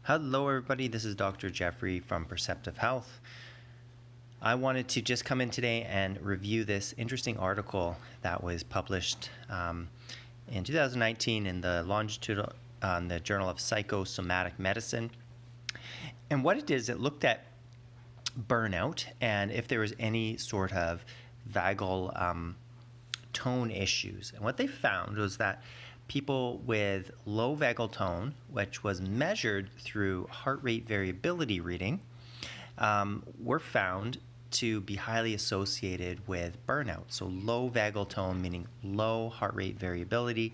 Hello, everybody. This is Dr. Jeffrey from Perceptive Health. I wanted to just come in today and review this interesting article that was published in 2019 in the longitudinal the Journal of Psychosomatic Medicine. And what it did is it looked at burnout and if there was any sort of vagal tone issues. And what they found was that people with low vagal tone, which was measured through heart rate variability reading, were found to be highly associated with burnout. So low vagal tone, meaning low heart rate variability,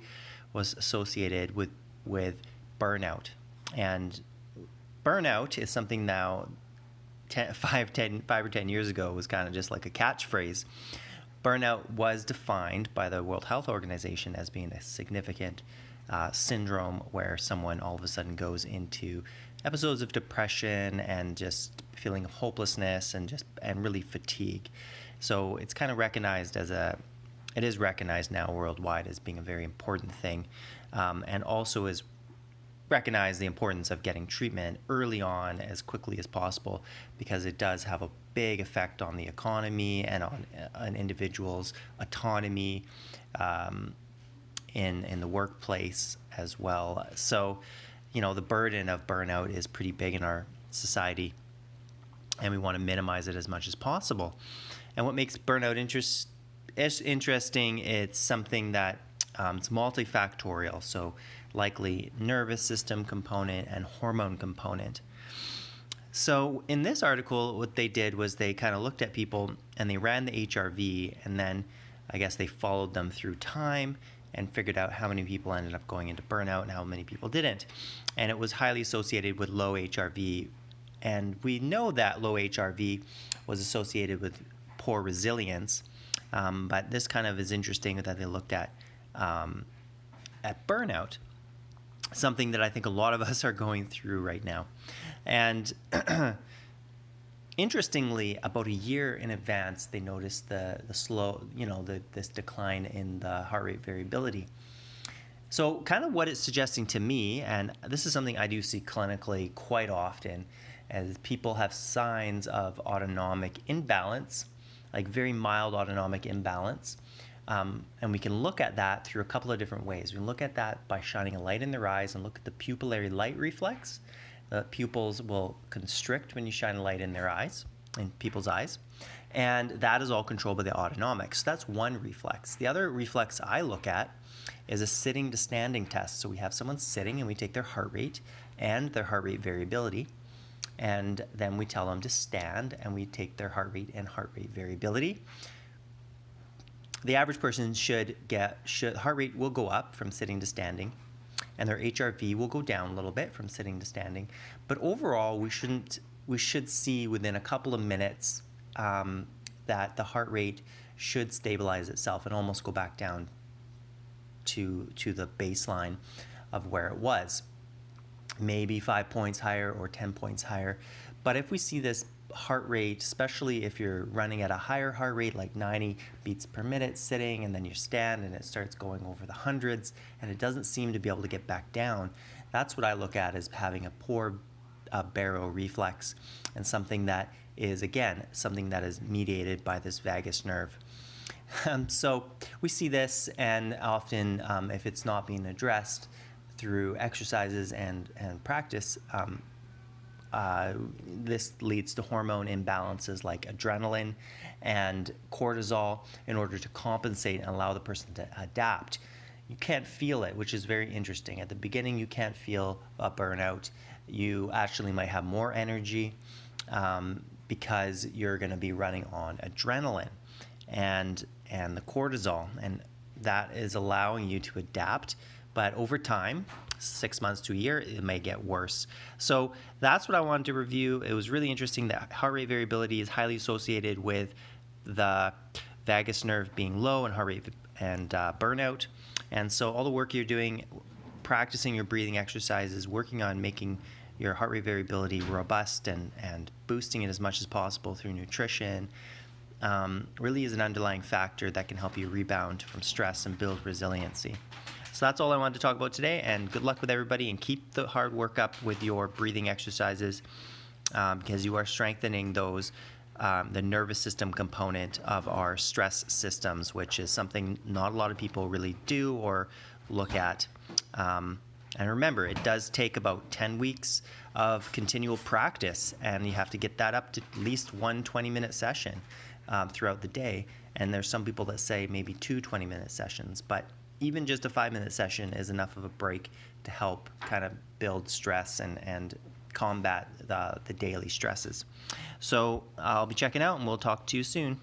was associated with burnout. And burnout is something now 5 or 10 years ago was kind of just like a catchphrase. Burnout was defined by the World Health Organization as being a significant syndrome where someone all of a sudden goes into episodes of depression and just feeling of hopelessness and really fatigue. So it's kind of recognized it is recognized now worldwide as being a very important thing, and also is recognize the importance of getting treatment early on as quickly as possible, because it does have a big effect on the economy and on an individual's autonomy in the workplace as well. So, the burden of burnout is pretty big in our society, and we want to minimize it as much as possible. And what makes burnout interesting, it's something that it's multifactorial, so likely nervous system component and hormone component. So in this article, what they did was they kind of looked at people and they ran the HRV, and then I guess they followed them through time and figured out how many people ended up going into burnout and how many people didn't. And it was highly associated with low HRV. And we know that low HRV was associated with poor resilience, but this kind of is interesting that they looked at burnout, something that I think a lot of us are going through right now. And interestingly, about a year in advance, they noticed the slow, this decline in the heart rate variability. So kind of what it's suggesting to me, and this is something I do see clinically quite often, as people have signs of autonomic imbalance, like very mild autonomic imbalance. And we can look at that through a couple of different ways. We can look at that by shining a light in their eyes and look at the pupillary light reflex. The pupils will constrict when you shine a light in people's eyes. And that is all controlled by the autonomics. So that's one reflex. The other reflex I look at is a sitting to standing test. So we have someone sitting and we take their heart rate and their heart rate variability. And then we tell them to stand and we take their heart rate and heart rate variability. The average person heart rate will go up from sitting to standing, and their HRV will go down a little bit from sitting to standing. But overall, we should see within a couple of minutes that the heart rate should stabilize itself and almost go back down to the baseline of where it was. Maybe 5 points higher or 10 points higher. But if we see this heart rate, especially if you're running at a higher heart rate like 90 beats per minute sitting, and then you stand and it starts going over the hundreds and it doesn't seem to be able to get back down, that's what I look at as having a poor baroreflex, and something that is, again, something that is mediated by this vagus nerve. So we see this, and often if it's not being addressed through exercises and practice, this leads to hormone imbalances like adrenaline and cortisol in order to compensate and allow the person to adapt. You can't feel it, which is very interesting. At the beginning, you can't feel a burnout. You actually might have more energy because you're going to be running on adrenaline and the cortisol, and that is allowing you to adapt. But over time, 6 months to a year, it may get worse. So that's what I wanted to review. It was really interesting that heart rate variability is highly associated with the vagus nerve being low and heart rate and burnout. And so all the work you're doing, practicing your breathing exercises, working on making your heart rate variability robust and boosting it as much as possible through nutrition, really is an underlying factor that can help you rebound from stress and build resiliency. So that's all I wanted to talk about today, and good luck with everybody, and keep the hard work up with your breathing exercises, because you are strengthening those the nervous system component of our stress systems, which is something not a lot of people really do or look at. And remember, it does take about 10 weeks of continual practice, and you have to get that up to at least one 20-minute session throughout the day. And there's some people that say maybe 2 20-minute sessions, but even just a 5-minute session is enough of a break to help kind of build stress and combat the daily stresses. So I'll be checking out, and we'll talk to you soon.